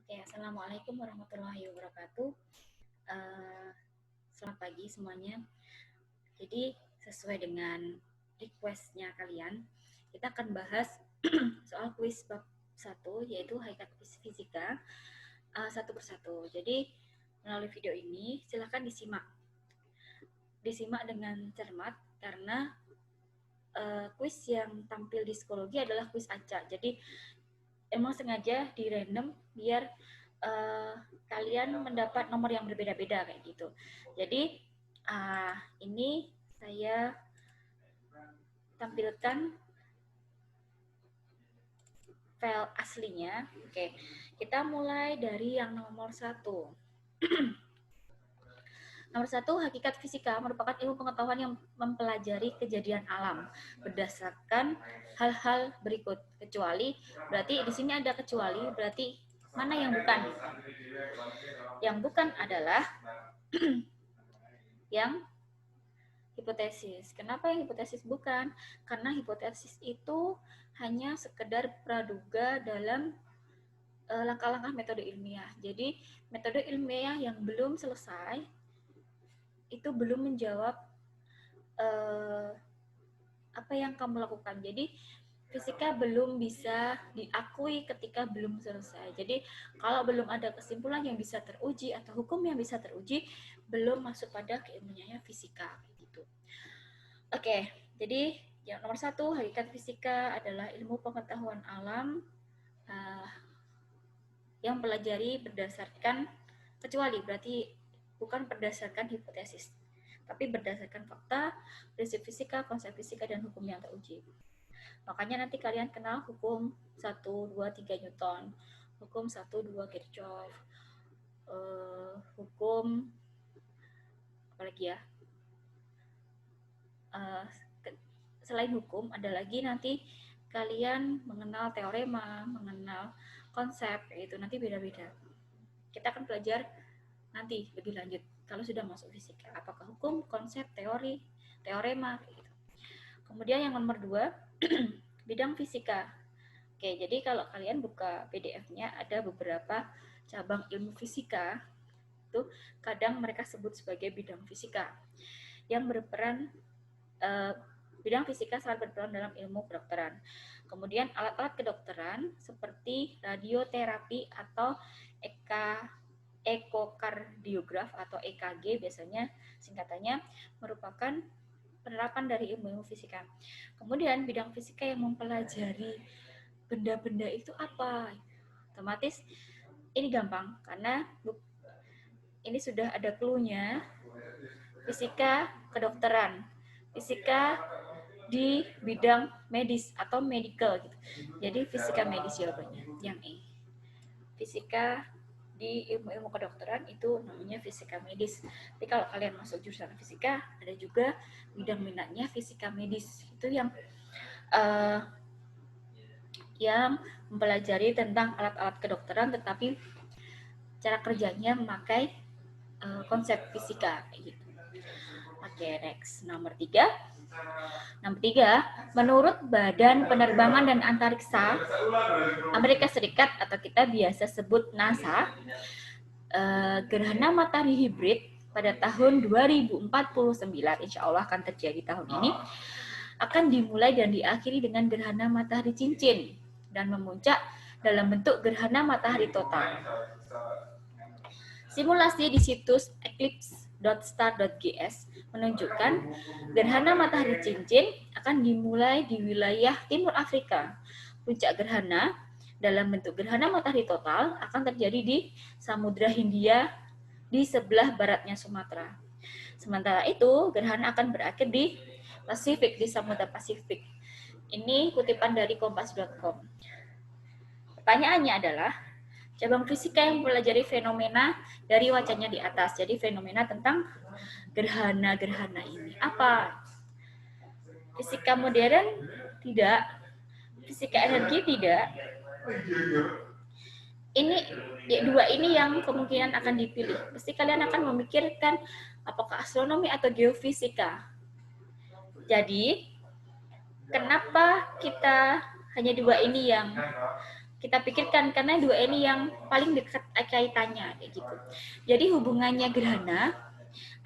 Oke, Assalamualaikum warahmatullahi wabarakatuh. Eh, Selamat pagi semuanya. Jadi, sesuai dengan request-nya kalian, kita akan bahas soal kuis bab 1, yaitu hakikat fisika satu persatu. Jadi, melalui video ini, silakan disimak dengan cermat, karena kuis yang tampil di psikologi adalah kuis acak. Jadi, emang sengaja di random biar kalian mendapat nomor yang berbeda-beda kayak gitu. Jadi ini saya tampilkan file aslinya. Oke, kita mulai dari yang nomor 1. Nomor 1, hakikat fisika merupakan ilmu pengetahuan yang mempelajari kejadian alam berdasarkan hal-hal berikut. Kecuali, berarti di sini ada kecuali, berarti mana yang bukan? Yang bukan adalah yang hipotesis. Kenapa yang hipotesis bukan? Karena hipotesis itu hanya sekedar praduga dalam langkah-langkah metode ilmiah. Jadi metode ilmiah yang belum selesai itu belum menjawab apa yang kamu lakukan. Jadi fisika belum bisa diakui ketika belum selesai. Jadi kalau belum ada kesimpulan yang bisa teruji atau hukum yang bisa teruji, belum masuk pada keilmuannya fisika gitu. Oke, jadi yang nomor 1, hakikat fisika adalah ilmu pengetahuan alam yang pelajari berdasarkan kecuali, berarti bukan berdasarkan hipotesis, tapi berdasarkan fakta, prinsip fisika, konsep fisika, dan hukum yang teruji. Makanya nanti kalian kenal hukum 1, 2, 3 Newton, hukum 1, 2 Kirchhoff, hukum apalagi ya, selain hukum ada lagi nanti kalian mengenal teorema, mengenal konsep, itu nanti beda-beda. Kita akan belajar nanti lebih lanjut kalau sudah masuk fisika, apakah hukum, konsep, teori, teorema gitu. Kemudian yang nomor 2, bidang fisika. Oke, jadi kalau kalian buka PDF-nya ada beberapa cabang ilmu fisika, itu kadang mereka sebut sebagai bidang fisika yang berperan bidang fisika sangat berperan dalam ilmu kedokteran. Kemudian alat-alat kedokteran seperti radioterapi atau ekokardiograf atau EKG biasanya singkatannya merupakan penerapan dari ilmu fisika. Kemudian bidang fisika yang mempelajari benda-benda itu apa? Otomatis ini gampang karena ini sudah ada clue-nya. Fisika kedokteran, fisika di bidang medis atau medical gitu. Jadi fisika medis jawabannya yang E. Fisika di ilmu-ilmu kedokteran itu namanya fisika medis. Tapi kalau kalian masuk jurusan fisika, ada juga bidang minatnya fisika medis. Itu yang mempelajari tentang alat-alat kedokteran, tetapi cara kerjanya memakai konsep fisika gitu. Oke, next. Nomor 3, menurut Badan Penerbangan dan Antariksa Amerika Serikat atau kita biasa sebut NASA, gerhana matahari hibrid pada tahun 2049, insya Allah akan terjadi tahun ini, akan dimulai dan diakhiri dengan gerhana matahari cincin dan memuncak dalam bentuk gerhana matahari total. Simulasi di situs eclipse.star.gs menunjukkan gerhana matahari cincin akan dimulai di wilayah Timur Afrika. Puncak gerhana dalam bentuk gerhana matahari total akan terjadi di Samudra Hindia di sebelah baratnya Sumatera. Sementara itu, gerhana akan berakhir di Pasifik, di Samudra Pasifik. Ini kutipan dari kompas.com. Pertanyaannya adalah, cabang fisika yang mempelajari fenomena dari wacanya di atas. Jadi fenomena tentang gerhana-gerhana ini apa? Fisika modern? Tidak. Fisika energi? Tidak. Ini ya, dua ini yang kemungkinan akan dipilih. Pasti kalian akan memikirkan apakah astronomi atau geofisika. Jadi, kenapa kita hanya dua ini yang kita pikirkan karena dua ini yang paling dekat kaitannya kayak gitu. Jadi hubungannya gerhana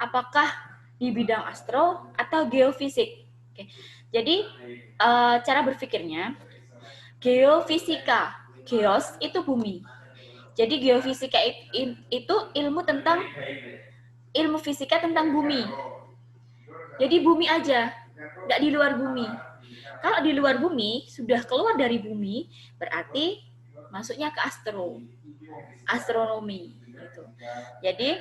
apakah di bidang astro atau geofisik. Oke. Jadi cara berpikirnya geofisika, geos itu bumi. Jadi geofisika itu ilmu fisika tentang bumi. Jadi bumi aja, nggak di luar bumi. Kalau di luar bumi, sudah keluar dari bumi, berarti masuknya ke astronomi. Gitu. Jadi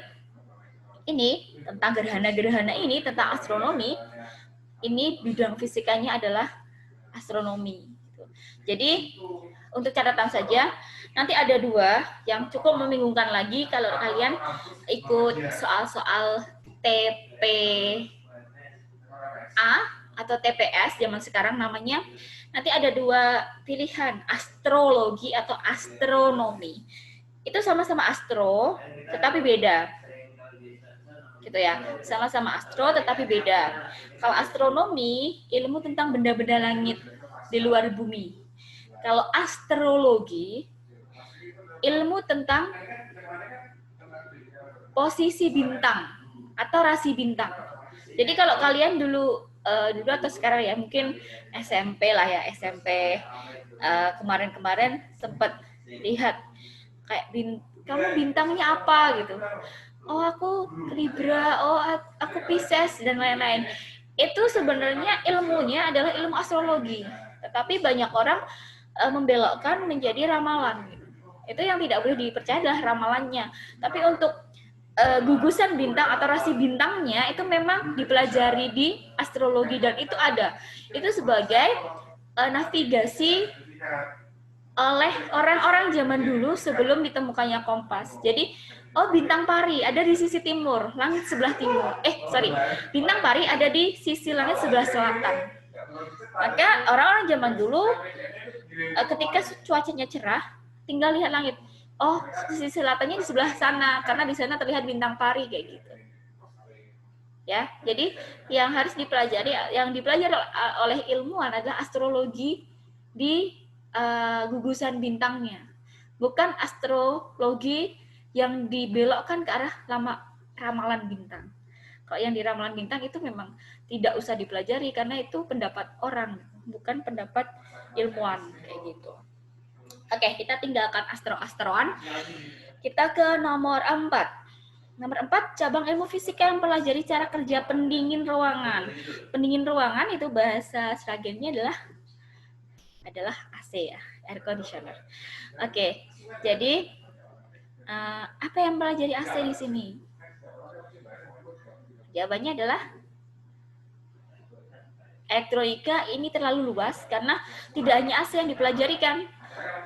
ini tentang gerhana-gerhana ini, tentang astronomi, ini bidang fisikanya adalah astronomi. Gitu. Jadi untuk catatan saja, nanti ada dua yang cukup membingungkan lagi kalau kalian ikut soal-soal TPA atau TPS zaman sekarang namanya. Nanti ada dua pilihan, astrologi atau astronomi. Itu sama-sama astro, tetapi beda. Gitu ya, sama-sama astro tetapi beda. Kalau astronomi, ilmu tentang benda-benda langit di luar bumi. Kalau astrologi, ilmu tentang posisi bintang atau rasi bintang. Jadi kalau kalian dulu atau sekarang ya, mungkin SMP lah ya, SMP kemarin-kemarin sempat lihat kayak kamu bintangnya apa gitu. Oh aku Libra, oh aku Pisces dan lain-lain. Itu sebenarnya ilmunya adalah ilmu astrologi, tetapi banyak orang membelokkan menjadi ramalan. Itu yang tidak boleh dipercaya adalah ramalannya. Tapi untuk gugusan bintang atau rasi bintangnya itu memang dipelajari di astrologi dan itu ada. Itu sebagai navigasi oleh orang-orang zaman dulu sebelum ditemukannya kompas. Jadi, oh bintang pari ada di sisi timur, langit sebelah timur. Bintang pari ada di sisi langit sebelah selatan. Maka orang-orang zaman dulu ketika cuacanya cerah, tinggal lihat langit. Oh, sisi selatannya di sebelah sana karena di sana terlihat bintang pari kayak gitu. Ya, jadi yang harus dipelajari, yang dipelajari oleh ilmuwan adalah astrologi di gugusan bintangnya, bukan astrologi yang dibelokkan ke arah ramalan bintang. Kalau yang di ramalan bintang itu memang tidak usah dipelajari karena itu pendapat orang, bukan pendapat ilmuwan kayak gitu. Oke, kita tinggalkan astro-astroan. Kita ke nomor 4. Nomor 4, cabang ilmu fisika yang mempelajari cara kerja pendingin ruangan. Pendingin ruangan itu bahasa seragennya adalah AC ya, air conditioner. Oke, jadi apa yang mempelajari AC di sini? Jawabannya adalah elektronika. Ini terlalu luas karena tidak hanya AC yang dipelajari kan,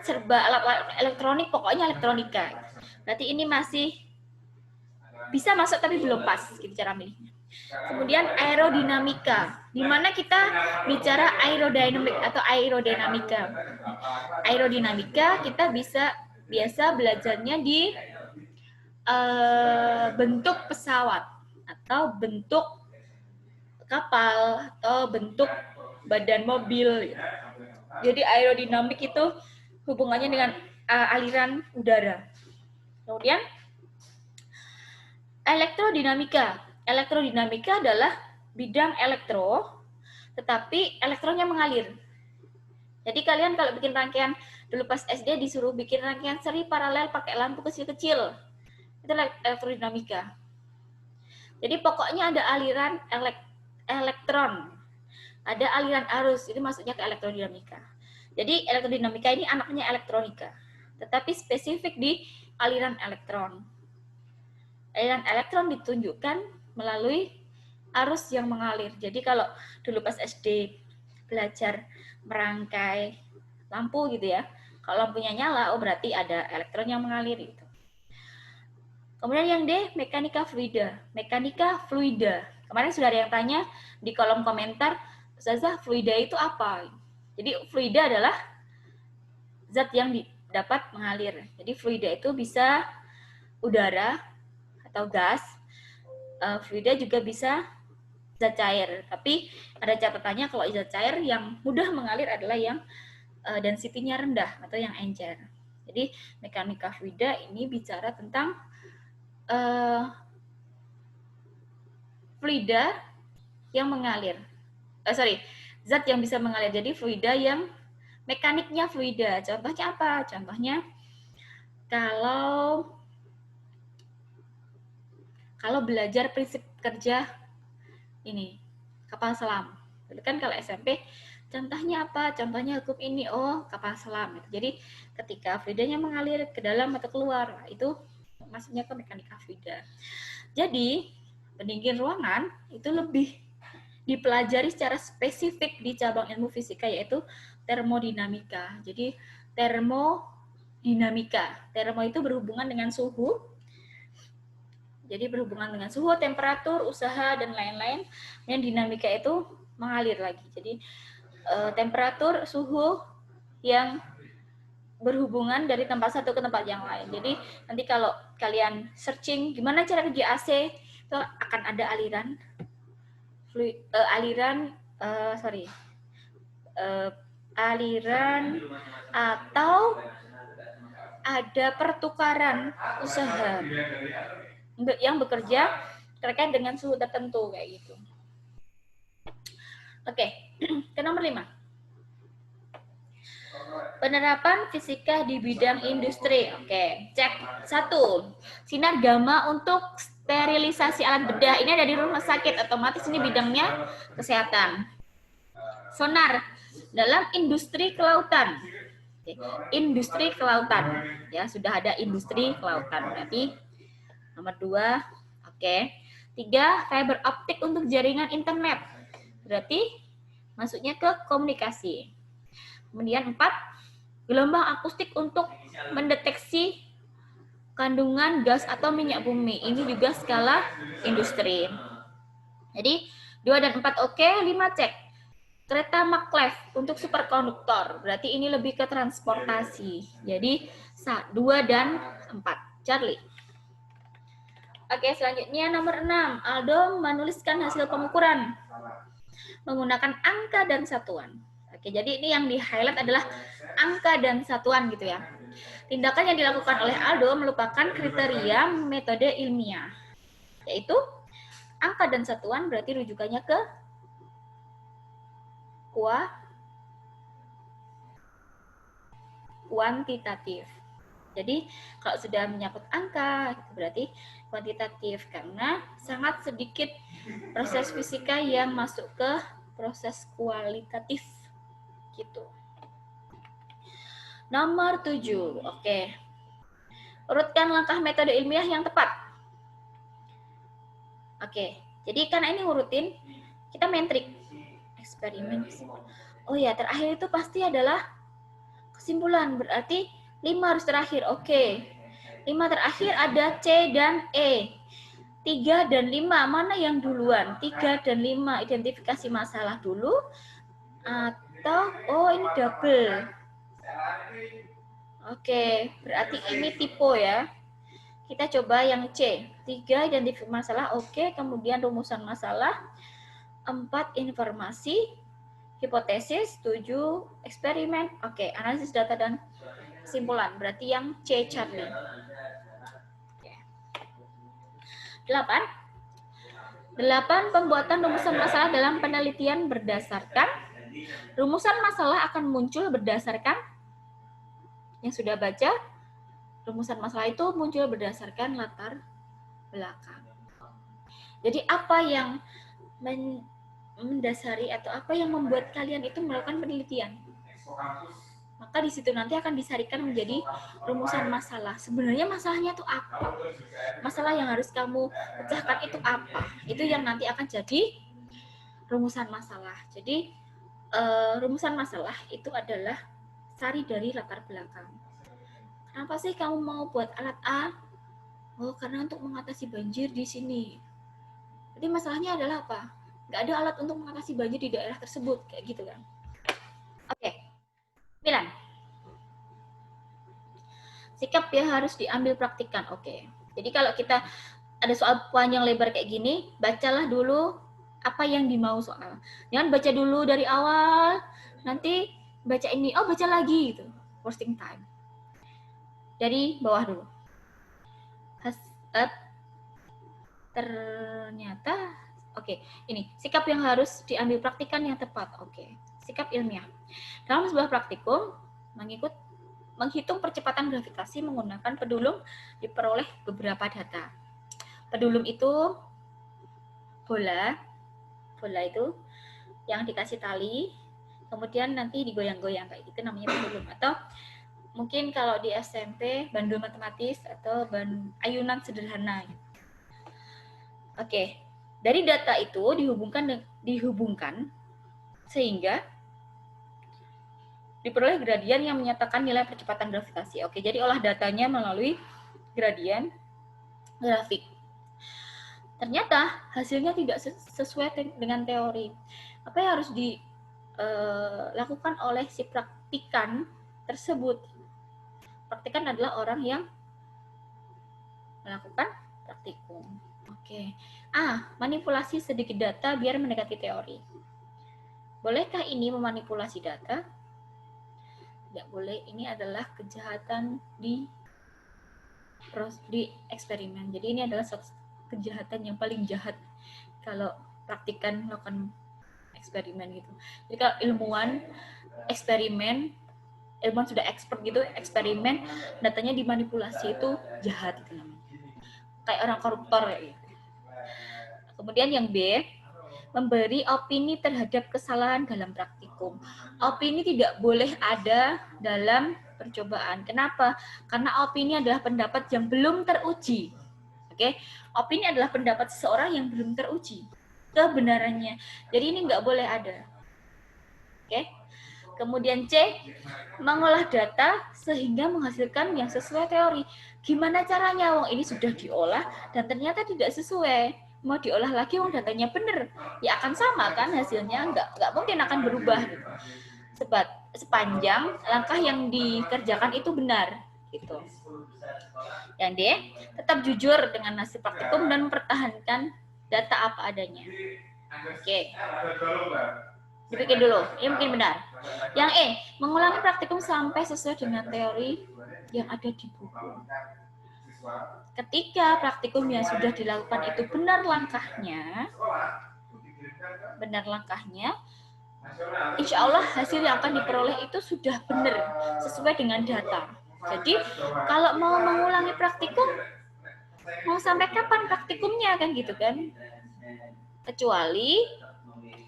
serba alat elektronik, pokoknya elektronika. Berarti ini masih bisa masuk tapi belum pas gitu cara milihnya. Kemudian aerodinamika, di mana kita bicara aerodinamik atau aerodinamika. Aerodinamika kita biasa belajarnya di bentuk pesawat atau bentuk kapal atau bentuk badan mobil. Jadi aerodinamik itu hubungannya dengan aliran udara. Kemudian elektrodinamika. Elektrodinamika adalah bidang elektro, tetapi elektronnya mengalir. Jadi kalian kalau bikin rangkaian, dulu pas SD disuruh bikin rangkaian seri paralel pakai lampu kecil-kecil. Itu elektrodinamika. Jadi pokoknya ada aliran elektron, ada aliran arus, itu masuknya ke elektrodinamika. Jadi elektrodinamika ini anaknya elektronika, tetapi spesifik di aliran elektron. Aliran elektron ditunjukkan melalui arus yang mengalir. Jadi kalau dulu pas SD belajar merangkai lampu gitu ya, kalau lampunya nyala, oh berarti ada elektron yang mengalir gitu. Kemudian yang D, mekanika fluida. Mekanika fluida. Kemarin sudah ada yang tanya di kolom komentar, Ustazah, fluida itu apa? Jadi fluida adalah zat yang dapat mengalir. Jadi fluida itu bisa udara atau gas. Fluida juga bisa zat cair. Tapi ada catatannya kalau zat cair yang mudah mengalir adalah yang density-nya rendah atau yang encer. Jadi mekanika fluida ini bicara tentang fluida yang mengalir. Zat yang bisa mengalir. Jadi fluida yang mekaniknya fluida. Contohnya apa? Contohnya kalau belajar prinsip kerja ini kapal selam. Jadi kan kalau SMP contohnya apa? Contohnya hukum ini, oh kapal selam. Jadi ketika fluidanya mengalir ke dalam atau keluar, itu maksudnya ke mekanika fluida. Jadi pendingin ruangan itu lebih dipelajari secara spesifik di cabang ilmu fisika yaitu termodinamika. Jadi termodinamika. Termo itu berhubungan dengan suhu. Jadi berhubungan dengan suhu, temperatur, usaha dan lain-lain. Dan dinamika itu mengalir lagi. Jadi temperatur, suhu yang berhubungan dari tempat satu ke tempat yang lain. Jadi nanti kalau kalian searching gimana cara kerja AC, itu akan ada aliran aliran atau ada pertukaran usaha yang bekerja terkait dengan suhu tertentu kayak gitu. Oke, ke nomor 5. Penerapan fisika di bidang industri. Oke, cek 1. Sinar gamma untuk sterilisasi alat bedah. Ini ada di rumah sakit, otomatis ini bidangnya kesehatan. Sonar dalam industri kelautan. Oke. Industri kelautan. Ya, sudah ada industri kelautan. Berarti nomor 2. Oke. 3. Fiber optik untuk jaringan internet. Berarti masuknya ke komunikasi. Kemudian 4. Gelombang akustik untuk mendeteksi kandungan gas atau minyak bumi. Ini juga skala industri. Jadi 2 dan 4 oke, 5 cek. Kereta maglev untuk superkonduktor. Berarti ini lebih ke transportasi. Jadi 2 dan 4. Charlie. Oke, selanjutnya nomor 6. Aldo menuliskan hasil pengukuran menggunakan angka dan satuan. Oke, jadi ini yang di-highlight adalah angka dan satuan gitu ya. Tindakan yang dilakukan oleh Aldo merupakan kriteria metode ilmiah, yaitu angka dan satuan berarti rujukannya ke kuantitatif. Jadi kalau sudah menyangkut angka, itu berarti kuantitatif karena sangat sedikit proses fisika yang masuk ke proses kualitatif gitu. Nomor 7. Oke. Urutkan langkah metode ilmiah yang tepat. Oke. Jadi karena ini urutin, kita main trik. Eksperimen. Oh ya, terakhir itu pasti adalah kesimpulan. Berarti 5 harus terakhir. Oke. 5 terakhir ada C dan E. 3 dan 5, mana yang duluan? 3 dan 5, identifikasi masalah dulu. Atau, oh ini double. Oke, berarti ini tipe ya. Kita coba yang C. 3, identifikasi masalah. Oke, kemudian rumusan masalah. 4, informasi. Hipotesis. 7, eksperimen. Oke, analisis data dan kesimpulan. Berarti yang C, Charlie. 8. Pembuatan rumusan masalah dalam penelitian berdasarkan. Rumusan masalah akan muncul berdasarkan yang sudah baca. Rumusan masalah itu muncul berdasarkan latar belakang. Jadi apa yang mendasari atau apa yang membuat kalian itu melakukan penelitian? Maka di situ nanti akan disarikan menjadi rumusan masalah. Sebenarnya masalahnya itu apa? Masalah yang harus kamu pecahkan itu apa? Itu yang nanti akan jadi rumusan masalah. Jadi rumusan masalah itu adalah sari dari latar belakang. Kenapa sih kamu mau buat alat A? Oh, karena untuk mengatasi banjir di sini. Jadi masalahnya adalah apa? Nggak ada alat untuk mengatasi banjir di daerah tersebut, kayak gitu kan? Oke. 9. Sikap yang harus diambil praktikan. Oke. Jadi kalau kita ada soal panjang lebar kayak gini, bacalah dulu apa yang dimau soal. Jangan baca dulu dari awal, nanti baca ini, oh baca lagi gitu, wasting time. Dari bawah dulu. Ternyata oke, ini sikap yang harus diambil praktikan yang tepat. Oke, sikap ilmiah. Dalam sebuah praktikum, menghitung percepatan gravitasi menggunakan pedulum diperoleh beberapa data. Pedulum itu bola itu yang dikasih tali, kemudian nanti digoyang-goyang kayak gitu, namanya pedulum. Atau mungkin kalau di SMP bandul matematis atau ayunan sederhana. Oke, dari data itu dihubungkan sehingga diperoleh gradien yang menyatakan nilai percepatan gravitasi. Oke, jadi olah datanya melalui gradien grafik. Ternyata hasilnya tidak sesuai dengan teori. Apa yang harus dilakukan oleh si praktikan tersebut? Praktikan adalah orang yang melakukan praktikum. Oke. Manipulasi sedikit data biar mendekati teori. Bolehkah ini memanipulasi data? Tidak boleh. Ini adalah kejahatan di eksperimen. Jadi ini adalah kejahatan yang paling jahat kalau praktikan melakukan eksperimen gitu. Jadi kalau ilmuwan sudah expert gitu, eksperimen datanya dimanipulasi, itu jahat itu namanya. Kayak orang koruptor ya. Kemudian yang B, memberi opini terhadap kesalahan dalam praktikum. Opini tidak boleh ada dalam percobaan. Kenapa? Karena opini adalah pendapat yang belum teruji. Oke, opini adalah pendapat seseorang yang belum teruji kebenarannya. Jadi ini nggak boleh ada. Oke. Kemudian C, mengolah data sehingga menghasilkan yang sesuai teori. Gimana caranya? Wong ini sudah diolah dan ternyata tidak sesuai. Mau diolah lagi, wong datanya benar, ya akan sama kan hasilnya, nggak mungkin akan berubah gitu. Sepanjang langkah yang dikerjakan itu benar gitu. Yang D, tetap jujur dengan hasil praktikum dan mempertahankan data apa adanya. Oke. Dipikir dulu, ini mungkin benar. Yang E, mengulangi praktikum sampai sesuai dengan teori yang ada di buku. Ketika praktikum yang sudah dilakukan itu benar langkahnya, insya Allah hasil yang akan diperoleh itu sudah benar, sesuai dengan data. Jadi kalau mau mengulangi praktikum, mau sampai kapan praktikumnya kan gitu kan? Kecuali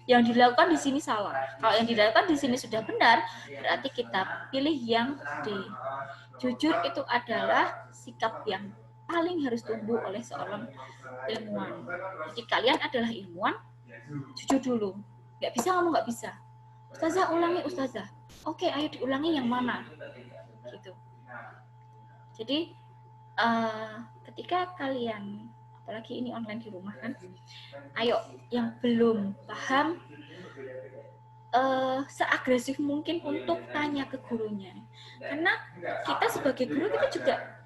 yang dilakukan di sini salah. Kalau yang dilakukan di sini sudah benar, berarti kita pilih yang D. Jujur itu adalah sikap yang paling harus tumbuh oleh seorang ilmuwan. Jadi kalian adalah ilmuwan, jujur dulu. Nggak bisa ngomong nggak bisa. Ustazah ulangi Ustazah. Oke, ayo diulangi yang mana? Gitu. Jadi ketika kalian, apalagi ini online di rumah kan, ayo yang belum paham seagresif mungkin untuk tanya ke gurunya, karena kita sebagai guru kita juga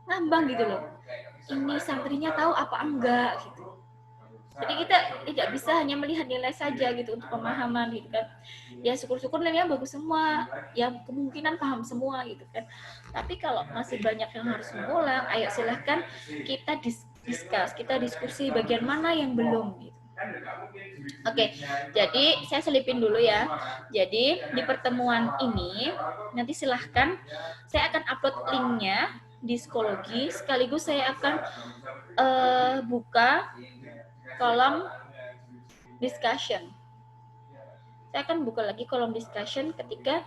ngambang gitu loh, ini santrinya tahu apa enggak gitu. Jadi kita tidak bisa hanya melihat nilai saja gitu untuk pemahaman gitu kan. Ya syukur-syukur nilainya bagus semua, ya kemungkinan paham semua gitu kan. Tapi kalau masih banyak yang harus mengulang, ayo silahkan kita kita diskusi bagian mana yang belum gitu. Oke, jadi saya selipin dulu ya. Jadi di pertemuan ini nanti silahkan saya akan upload linknya di psikologi, sekaligus saya akan buka kolom discussion. Saya akan buka lagi kolom discussion ketika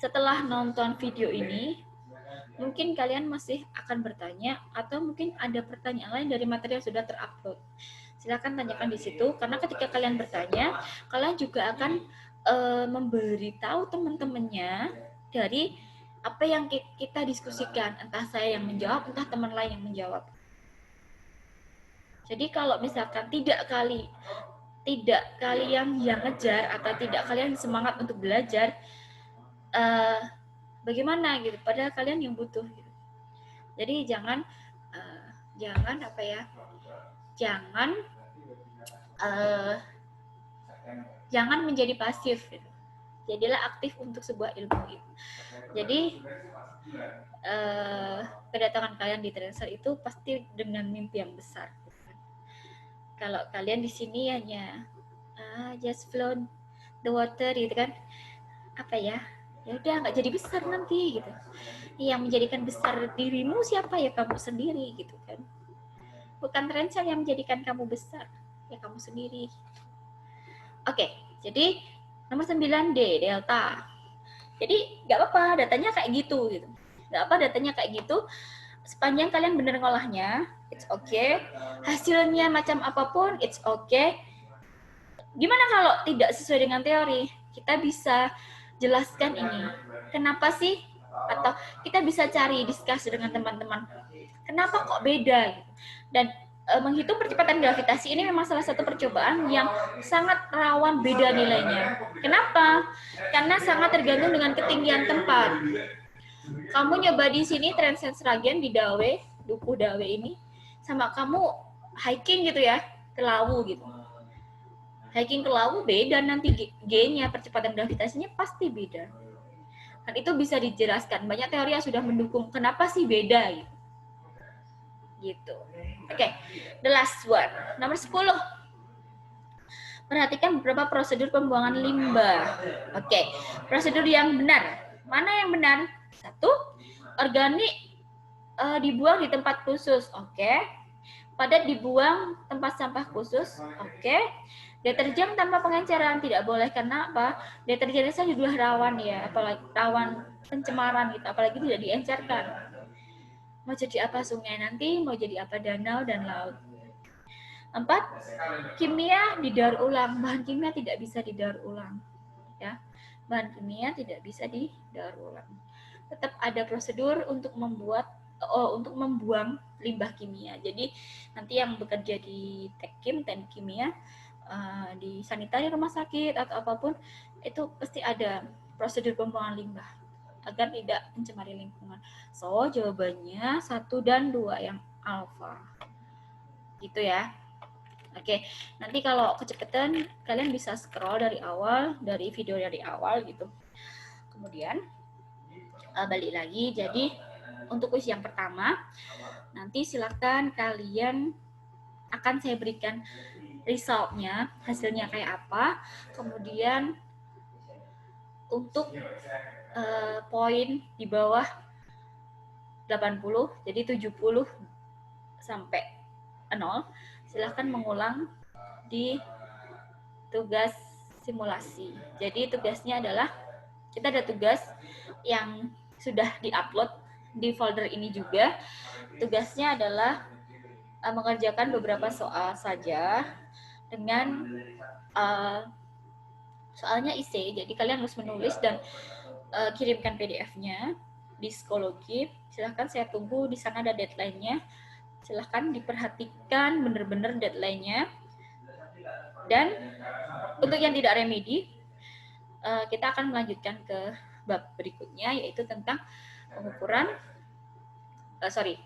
setelah nonton video ini, mungkin kalian masih akan bertanya atau mungkin ada pertanyaan lain dari materi yang sudah terupload. Silakan tanyakan di situ, karena ketika kalian bertanya, kalian juga akan memberitahu teman-temannya dari apa yang kita diskusikan, entah saya yang menjawab, entah teman lain yang menjawab. Jadi kalau misalkan tidak kalian yang ngejar atau tidak kalian semangat untuk belajar, bagaimana gitu? Padahal kalian yang butuh. Gitu. Jadi jangan jangan menjadi pasif. Gitu. Jadilah aktif untuk sebuah ilmu gitu. Jadi kedatangan kalian di Tracer itu pasti dengan mimpi yang besar. Kalau kalian di sini hanya just float the water gitu kan, apa ya udah nggak jadi besar nanti gitu. Yang menjadikan besar dirimu siapa? Ya kamu sendiri gitu kan. Bukan Tracer yang menjadikan kamu besar, ya kamu sendiri. Oke, jadi nomor 9D delta. Jadi nggak apa-apa datanya kayak gitu. Nggak apa datanya kayak gitu. Sepanjang kalian benar ngolahnya, it's okay. Hasilnya macam apapun, it's okay. Gimana kalau tidak sesuai dengan teori? Kita bisa jelaskan ini. Kenapa sih? Atau kita bisa cari diskusi dengan teman-teman. Kenapa kok beda? Dan menghitung percepatan gravitasi ini memang salah satu percobaan yang sangat rawan beda nilainya. Kenapa? Karena sangat tergantung dengan ketinggian tempat. Kamu nyoba di sini Transensragen di Dawe, Dukuh Dawe ini, sama kamu hiking gitu ya, ke Lawu gitu. Hiking ke Lawu beda nanti G-nya, percepatan gravitasinya pasti beda. Dan itu bisa dijelaskan. Banyak teori yang sudah mendukung kenapa sih beda gitu. Gitu. Oke, the last one. Nomor 10. Perhatikan beberapa prosedur pembuangan limbah. Oke, prosedur yang benar. Mana yang benar? 1. Organik dibuang di tempat khusus. Oke. Padat dibuang tempat sampah khusus. Oke. Deterjen tanpa pengenceran tidak boleh, karena apa? Deterjen itu juga rawan ya, apalagi rawan pencemaran gitu, apalagi tidak diencerkan. Mau jadi apa sungai nanti, mau jadi apa danau dan laut. 4. Kimia didaur ulang. Bahan kimia tidak bisa didaur ulang. Ya, bahan kimia tidak bisa didaur ulang. Tetap ada prosedur untuk membuang limbah kimia. Jadi nanti yang bekerja di teknik kimia, di sanitari rumah sakit atau apapun, itu pasti ada prosedur pembuangan limbah agar tidak mencemari lingkungan. So, jawabannya 1 dan 2 yang alfa. Gitu ya. Oke, nanti kalau kecepatan kalian bisa scroll dari awal, dari video dari awal gitu. Kemudian balik lagi. Jadi untuk kuis yang pertama, nanti silakan kalian akan saya berikan resultnya, hasilnya kayak apa. Kemudian untuk poin di bawah 80, jadi 70 sampai 0, silahkan mengulang di tugas simulasi. Jadi tugasnya adalah, kita ada tugas yang sudah diupload di folder ini juga. Tugasnya adalah mengerjakan beberapa soal saja dengan soalnya IC. Jadi kalian harus menulis dan kirimkan PDF-nya di psikologi. Silahkan, saya tunggu, di sana ada deadline-nya. Silahkan diperhatikan benar-benar deadline-nya. Dan untuk yang tidak remedi, kita akan melanjutkan ke bab berikutnya, yaitu tentang pengukuran,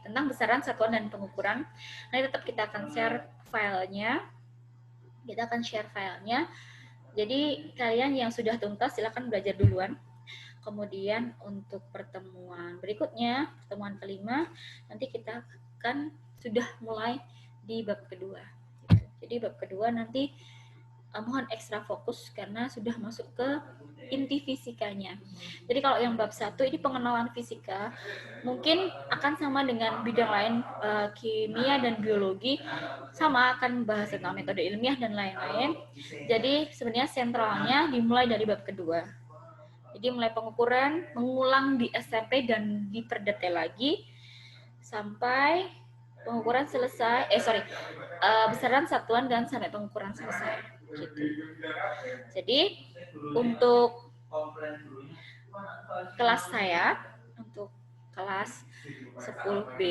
tentang besaran, satuan, dan pengukuran. Nanti tetap kita akan share filenya. Jadi kalian yang sudah tuntas silakan belajar duluan. Kemudian untuk pertemuan berikutnya, pertemuan kelima, nanti kita akan sudah mulai di bab kedua. Jadi bab kedua nanti mohon ekstra fokus karena sudah masuk ke inti fisikanya. Jadi kalau yang bab 1 ini pengenalan fisika, mungkin akan sama dengan bidang lain, kimia dan biologi, sama akan bahas tentang metode ilmiah dan lain-lain. Jadi sebenarnya sentralnya dimulai dari bab kedua. Jadi mulai pengukuran, mengulang di SMP dan diperdetail lagi sampai pengukuran selesai. Besaran, satuan, dan sampai pengukuran selesai. Gitu. Jadi untuk kelas saya, untuk kelas 10B,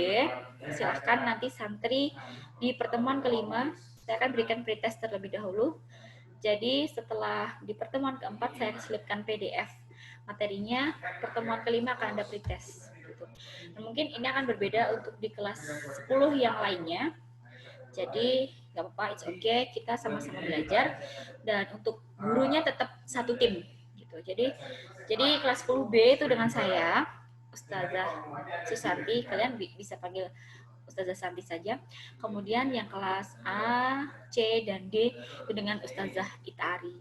silahkan nanti santri di pertemuan kelima saya akan berikan pretest terlebih dahulu. Jadi setelah di pertemuan keempat saya selipkan PDF materinya, pertemuan kelima akan ada pretest. Gitu. Nah, mungkin ini akan berbeda untuk di kelas 10 yang lainnya. Jadi nggak apa-apa, it's okay, kita sama-sama belajar. Dan untuk gurunya tetap satu tim. Gitu. gitu. Jadi kelas 10B itu dengan saya, Ustazah Susanti, kalian bisa panggil Ustazah Santi saja. Kemudian yang kelas A, C, dan D itu dengan Ustazah Itari.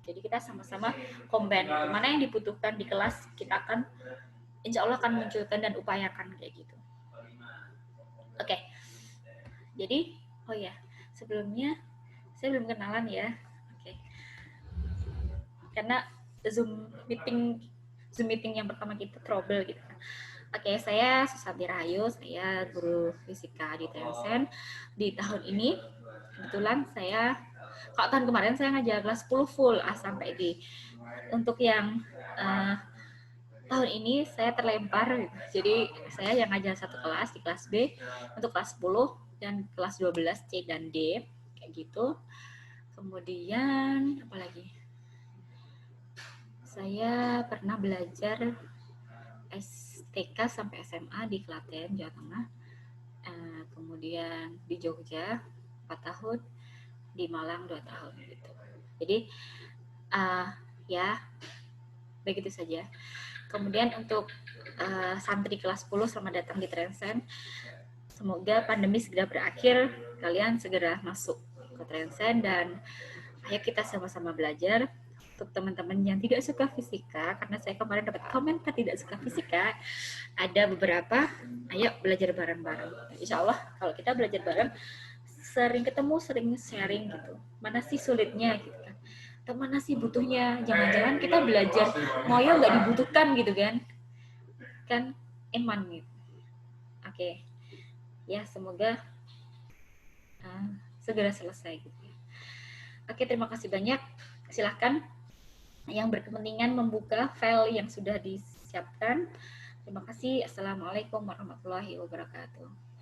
Jadi kita sama-sama combine. Mana yang dibutuhkan di kelas kita akan, insya Allah akan munculkan dan upayakan kayak gitu. Oke. Jadi, oh ya, sebelumnya saya belum kenalan ya. Oke. Karena Zoom meeting yang pertama kita trouble gitu. Oke, saya Susanti Rahayu, saya guru fisika di Tensen. Di tahun ini, kebetulan saya, kalau tahun kemarin saya ngajar kelas 10 full A sampai D. Untuk yang tahun ini saya terlempar, gitu. Jadi saya yang ngajar satu kelas di kelas B, untuk kelas 10 dan kelas 12 C dan D, kayak gitu. Kemudian, apa lagi? Saya pernah belajar TK sampai SMA di Klaten, Jawa Tengah. Kemudian di Jogja 4 tahun, di Malang 2 tahun gitu. Jadi ya begitu saja. Kemudian untuk santri kelas 10, selamat datang di Trensen. Semoga pandemi segera berakhir, kalian segera masuk ke Trensen dan ayo kita sama-sama belajar. Untuk teman-teman yang tidak suka fisika, karena saya kemarin dapat komentar tidak suka fisika, ada beberapa, ayo belajar bareng-bareng. Insya Allah kalau kita belajar bareng, sering ketemu, sering sharing gitu. Mana sih sulitnya gitu kan? Atau mana sih butuhnya? Jangan-jangan kita belajar ngoyo nggak dibutuhkan gitu kan? Kan iman gitu. Oke. Ya semoga segera selesai gitu. Oke, terima kasih banyak. Silahkan yang berkepentingan membuka file yang sudah disiapkan. Terima kasih. Assalamualaikum warahmatullahi wabarakatuh.